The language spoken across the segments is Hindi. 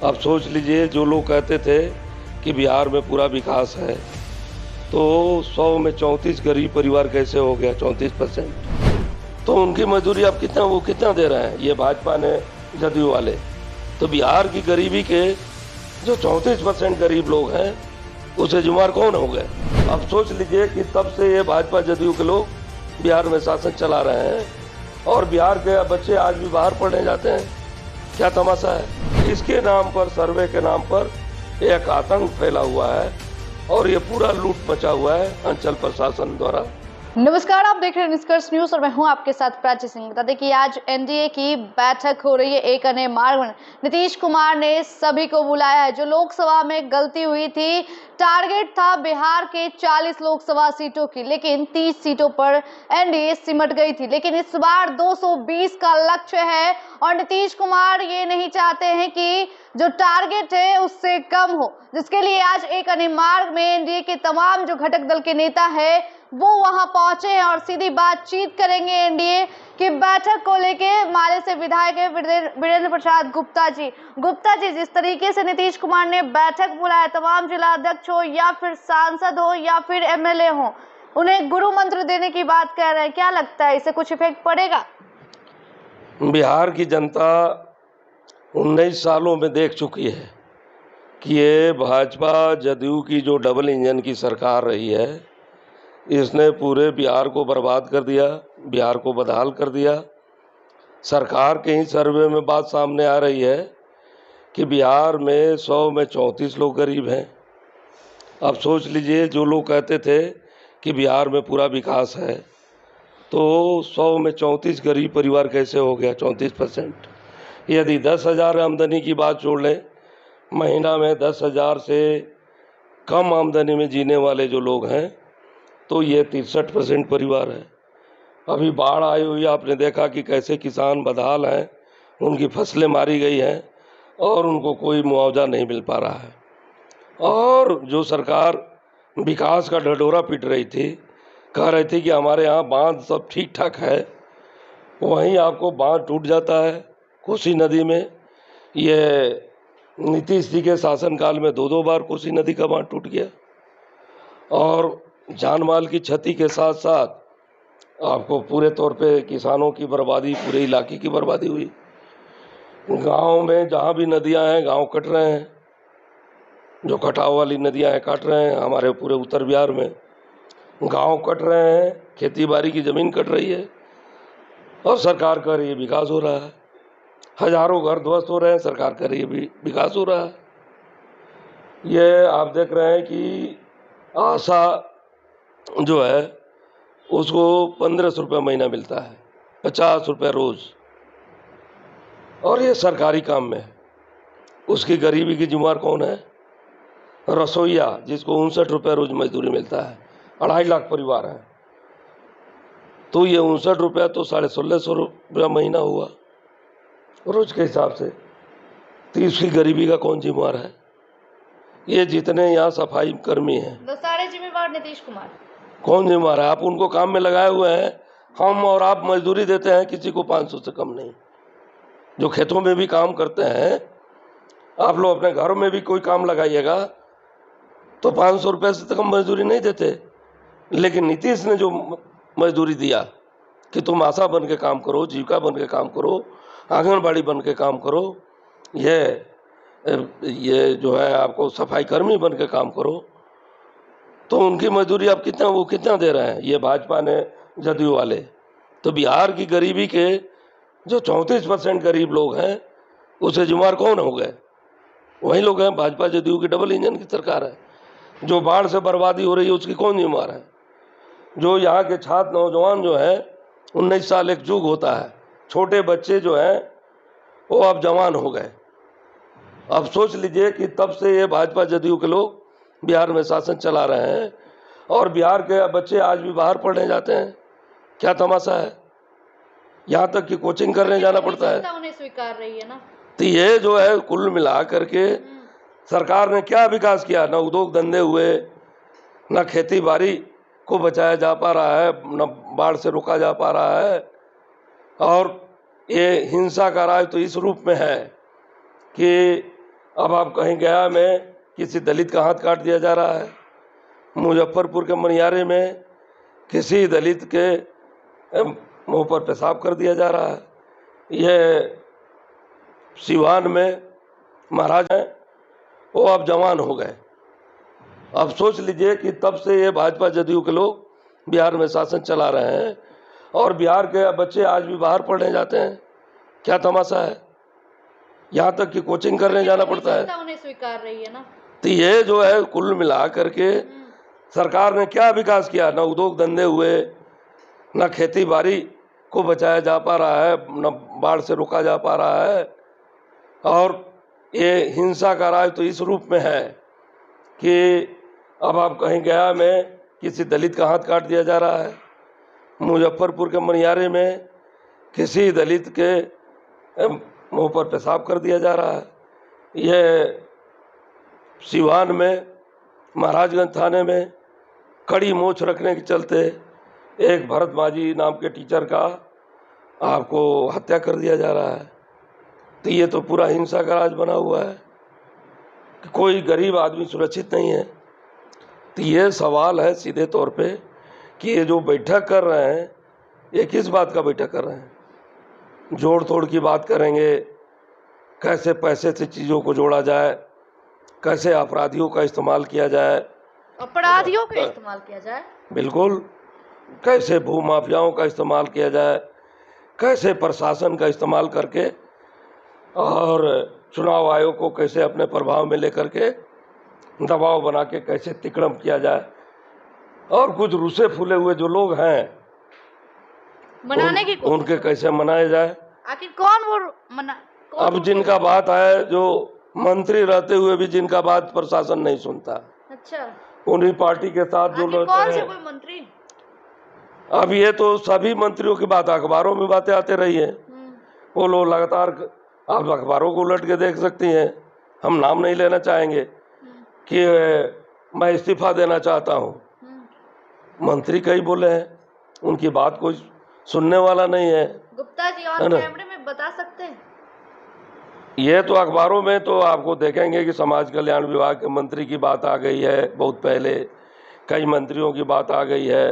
आप सोच लीजिए, जो लोग कहते थे कि बिहार में पूरा विकास है, तो 100 में 34 गरीब परिवार कैसे हो गया 34%। तो उनकी मजदूरी आप कितना दे रहे हैं, ये भाजपा ने, जदयू वाले। तो बिहार की गरीबी के जो 34% गरीब लोग हैं, उसे जुम्मेवार कौन हो गए। अब सोच लीजिए कि तब से ये भाजपा जदयू के लोग बिहार में शासन चला रहे हैं और बिहार के बच्चे आज भी बाहर पढ़ने जाते हैं। क्या तमाशा है। इसके नाम पर, सर्वे के नाम पर एक आतंक फैला हुआ है और ये पूरा लूट मचा हुआ है अंचल प्रशासन द्वारा। नमस्कार, आप देख रहे हैं निष्कर्ष न्यूज और मैं हूं आपके साथ प्राची सिंह। बता दें कि आज एनडीए की बैठक हो रही है। एक अन्य मार्ग में नीतीश कुमार ने सभी को बुलाया है। जो लोकसभा में गलती हुई थी, टारगेट था बिहार के 40 लोकसभा सीटों की, लेकिन 30 सीटों पर एनडीए सिमट गई थी। लेकिन इस बार 220 का लक्ष्य है और नीतीश कुमार ये नहीं चाहते हैं कि जो टारगेट है उससे कम हो, जिसके लिए आज एक अन्य मार्ग में एनडीए के तमाम जो घटक दल के नेता है वो वहां पहुंचे हैं और सीधी बातचीत करेंगे एनडीए की बैठक को लेके। माले से विधायक है वीरेंद्र प्रसाद गुप्ता जी, जिस तरीके से नीतीश कुमार ने बैठक बुलाया, तमाम जिला अध्यक्ष हो या फिर सांसद हो या फिर एमएलए हो, उन्हें गुरु मंत्र देने की बात कह रहे हैं। क्या लगता है, इससे कुछ इफेक्ट पड़ेगा? बिहार की जनता 19 सालों में देख चुकी है कि ये भाजपा जदयू की जो डबल इंजन की सरकार रही है, इसने पूरे बिहार को बर्बाद कर दिया, बिहार को बदहाल कर दिया। सरकार के ही सर्वे में बात सामने आ रही है कि बिहार में 100 में 34 लोग गरीब हैं। अब सोच लीजिए, जो लोग कहते थे कि बिहार में पूरा विकास है, तो 100 में 34 गरीब परिवार कैसे हो गया 34%। यदि 10,000 आमदनी की बात छोड़ लें, महीना में 10,000 से कम आमदनी में जीने वाले जो लोग हैं, तो ये 63% परिवार है। अभी बाढ़ आई हुई, आपने देखा कि कैसे किसान बदहाल हैं, उनकी फसलें मारी गई हैं और उनको कोई मुआवजा नहीं मिल पा रहा है। और जो सरकार विकास का ढिढोरा पीट रही थी, कह रही थी कि हमारे यहाँ बांध सब ठीक ठाक है, वहीं आपको बांध टूट जाता है कोसी नदी में। ये नीतीश जी के शासनकाल में 2-2 बार कोसी नदी का बांध टूट गया और जान माल की क्षति के साथ साथ आपको पूरे तौर पे किसानों की बर्बादी, पूरे इलाके की बर्बादी हुई। गांव में जहां भी नदियां हैं, गांव कट रहे हैं, जो कटाव वाली नदियां हैं काट रहे हैं। हमारे पूरे उत्तर बिहार में गांव कट रहे हैं, खेती बाड़ी की ज़मीन कट रही है और सरकार कह रही है विकास हो रहा है। हजारों घर ध्वस्त हो रहे हैं, सरकार कह रही है विकास हो रहा है। ये आप देख रहे हैं कि आशा जो है उसको 1500 रुपये महीना मिलता है, 50 रुपये रोज़, और ये सरकारी काम में है। उसकी गरीबी की जिम्मेवार कौन है? रसोईया, जिसको 59 रुपये रोज़ मजदूरी मिलता है, 2.5 लाख परिवार हैं, तो ये 59 रुपया तो 1650 रुपया महीना हुआ रोज़ के हिसाब से। तो इसकी गरीबी का कौन जिम्मेवार है? ये जितने यहाँ सफाई कर्मी हैं, तो सारे जिम्मेवार नीतीश कुमार। कौन जिम्मेवार है? आप उनको काम में लगाए हुए हैं। हम और आप मजदूरी देते हैं किसी को 500 से कम नहीं। जो खेतों में भी काम करते हैं, आप लोग अपने घरों में भी कोई काम लगाइएगा तो 500 रुपये से कम मजदूरी नहीं देते। लेकिन नीतीश ने जो मजदूरी दिया कि तुम आशा बन के काम करो, जीविका बन के काम करो, आंगनबाड़ी बन के काम करो, ये जो है आपको सफाई कर्मी बन के काम करो, तो उनकी मजदूरी आप कितना दे रहे हैं, ये भाजपा ने, जदयू वाले। तो बिहार की गरीबी के जो 34% गरीब लोग हैं, उसे जुम्मेवार कौन हो गए? वही लोग हैं। भाजपा जदयू की डबल इंजन की सरकार है। जो बाढ़ से बर्बादी हो रही है, उसकी कौन जिम्मेवार है? जो यहाँ के छात्र नौजवान जो हैं, 19 साल एक युग होता है, छोटे बच्चे जो हैं वो अब जवान हो गए। अब सोच लीजिए कि तब से ये भाजपा जदयू के लोग बिहार में शासन चला रहे हैं और बिहार के बच्चे आज भी बाहर पढ़ने जाते हैं। क्या तमाशा है। यहाँ तक कि कोचिंग करने जाना पड़ता है। उन्हें स्वीकार रही है ना। तो ये जो है कुल मिला करके सरकार ने क्या विकास किया? न उद्योग धंधे हुए, न खेती बाड़ी को बचाया जा पा रहा है, न बाढ़ से रोका जा पा रहा है। और ये हिंसा का राज तो इस रूप में है कि अब आप कहीं गया में किसी दलित का हाथ काट दिया जा रहा है, मुजफ्फरपुर के मनियारे में किसी दलित के मुंह पर पेशाब कर दिया जा रहा है, यह सिवान में महाराज हैं वो अब जवान हो गए। अब सोच लीजिए कि तब से ये भाजपा जदयू के लोग बिहार में शासन चला रहे हैं और बिहार के बच्चे आज भी बाहर पढ़ने जाते हैं। क्या तमाशा है, यहाँ तक कि कोचिंग करने जाना पड़ता है। उन्हें स्वीकार रही है ना, तो ये जो है कुल मिला करके सरकार ने क्या विकास किया? न उद्योग धंधे हुए, न खेती बाड़ी को बचाया जा पा रहा है, न बाढ़ से रोका जा पा रहा है। और ये हिंसा का राज तो इस रूप में है कि अब आप कहीं गया में किसी दलित का हाथ काट दिया जा रहा है, मुजफ्फरपुर के मनियारे में किसी दलित के मुंह पर पेशाब कर दिया जा रहा है, यह सिवान में महाराजगंज थाने में कड़ी मोछ रखने के चलते एक भरत माझी नाम के टीचर का आपको हत्या कर दिया जा रहा है। तो ये तो पूरा हिंसा का राज बना हुआ है कि कोई गरीब आदमी सुरक्षित नहीं है। तो ये सवाल है सीधे तौर पे कि ये जो बैठक कर रहे हैं ये किस बात का बैठक कर रहे हैं? जोड़ तोड़ की बात करेंगे, कैसे पैसे से चीज़ों को जोड़ा जाए, कैसे अपराधियों का इस्तेमाल किया जाए, अपराधियों का इस्तेमाल किया जाए, बिल्कुल, कैसे भूमाफियाओं का इस्तेमाल किया जाए, कैसे प्रशासन का इस्तेमाल करके और चुनाव आयोग को कैसे अपने प्रभाव में लेकर के दबाव बना के कैसे तिकड़म किया जाए, और कुछ रूसे फूले हुए जो लोग हैं मनाने की उनके कैसे मनाए जाए। आखिर कौन वो अब जिनका बात है, जो मंत्री रहते हुए भी जिनका बात प्रशासन नहीं सुनता, अच्छा, उन्हीं पार्टी के साथ जो लोग कौन से कोई मंत्री? अब ये तो सभी मंत्रियों की बात, अखबारों में बातें आते रही है, वो लोग लगातार, आप अखबारों को उलट के देख सकती हैं, हम नाम नहीं लेना चाहेंगे कि मैं इस्तीफा देना चाहता हूँ। मंत्री कई बोले हैं, उनकी बात कोई सुनने वाला नहीं है। गुप्ता जी ऑन कैमरे में बता सकते हैं? ये तो अखबारों में तो आपको देखेंगे कि समाज कल्याण विभाग के मंत्री की बात आ गई है, बहुत पहले कई मंत्रियों की बात आ गई है।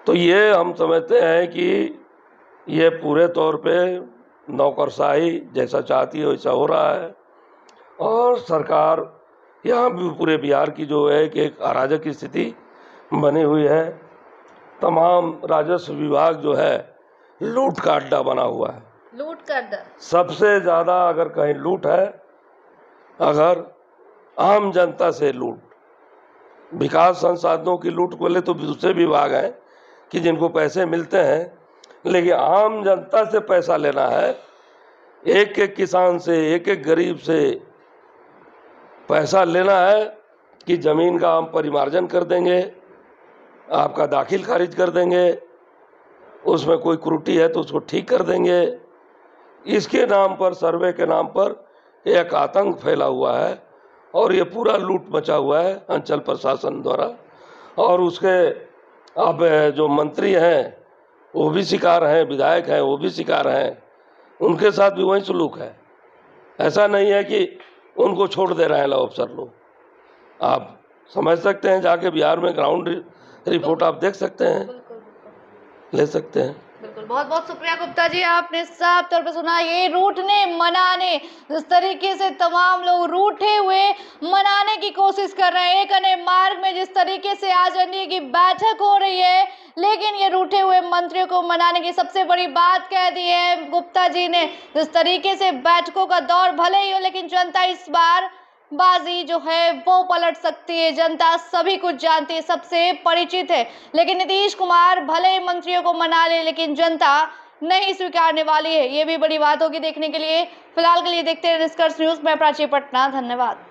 तो ये हम समझते हैं कि ये पूरे तौर पे नौकरशाही जैसा चाहती है वैसा हो रहा है, और सरकार यहाँ भी पूरे बिहार की जो है कि एक अराजक की स्थिति बनी हुई है। तमाम राजस्व विभाग जो है लूट का अड्डा बना हुआ है। लूट का अड्डा सबसे ज़्यादा अगर कहीं लूट है, अगर आम जनता से लूट, विकास संसाधनों की लूट को ले तो दूसरे विभाग हैं कि जिनको पैसे मिलते हैं, लेकिन आम जनता से पैसा लेना है, एक एक किसान से, एक एक गरीब से पैसा लेना है कि ज़मीन का हम परिमार्जन कर देंगे, आपका दाखिल खारिज कर देंगे, उसमें कोई त्रुटि है तो उसको ठीक कर देंगे। इसके नाम पर, सर्वे के नाम पर एक आतंक फैला हुआ है और ये पूरा लूट मचा हुआ है अंचल प्रशासन द्वारा। और उसके अब जो मंत्री हैं वो भी शिकार हैं, विधायक हैं वो भी शिकार हैं, उनके साथ भी वही सलूक है। ऐसा नहीं है कि उनको छोड़ दे रहे हैं लोग अफसर लोग। आप समझ सकते हैं, जाके बिहार में ग्राउंड रिपोर्ट आप देख सकते हैं, ले सकते हैं। बिल्कुल, बहुत बहुत शुक्रिया गुप्ता जी, आपने साफ तौर पे सुना। ये रूठने मनाने, जिस तरीके से तमाम लोग रूठे हुए मनाने की कोशिश कर रहे हैं, एक अन्य मार्ग में जिस तरीके से आज एनडीए की बैठक हो रही है, लेकिन ये रूठे हुए मंत्रियों को मनाने की सबसे बड़ी बात कह दी है गुप्ता जी ने। जिस तरीके से बैठकों का दौर भले ही हो, लेकिन जनता इस बार बाजी जो है वो पलट सकती है। जनता सभी कुछ जानती है, सबसे परिचित है, लेकिन नीतीश कुमार भले ही मंत्रियों को मना ले, लेकिन जनता नहीं स्वीकारने वाली है। ये भी बड़ी बात होगी देखने के लिए। फिलहाल के लिए देखते हैं निष्कर्ष न्यूज। मैं प्राची पटना, धन्यवाद।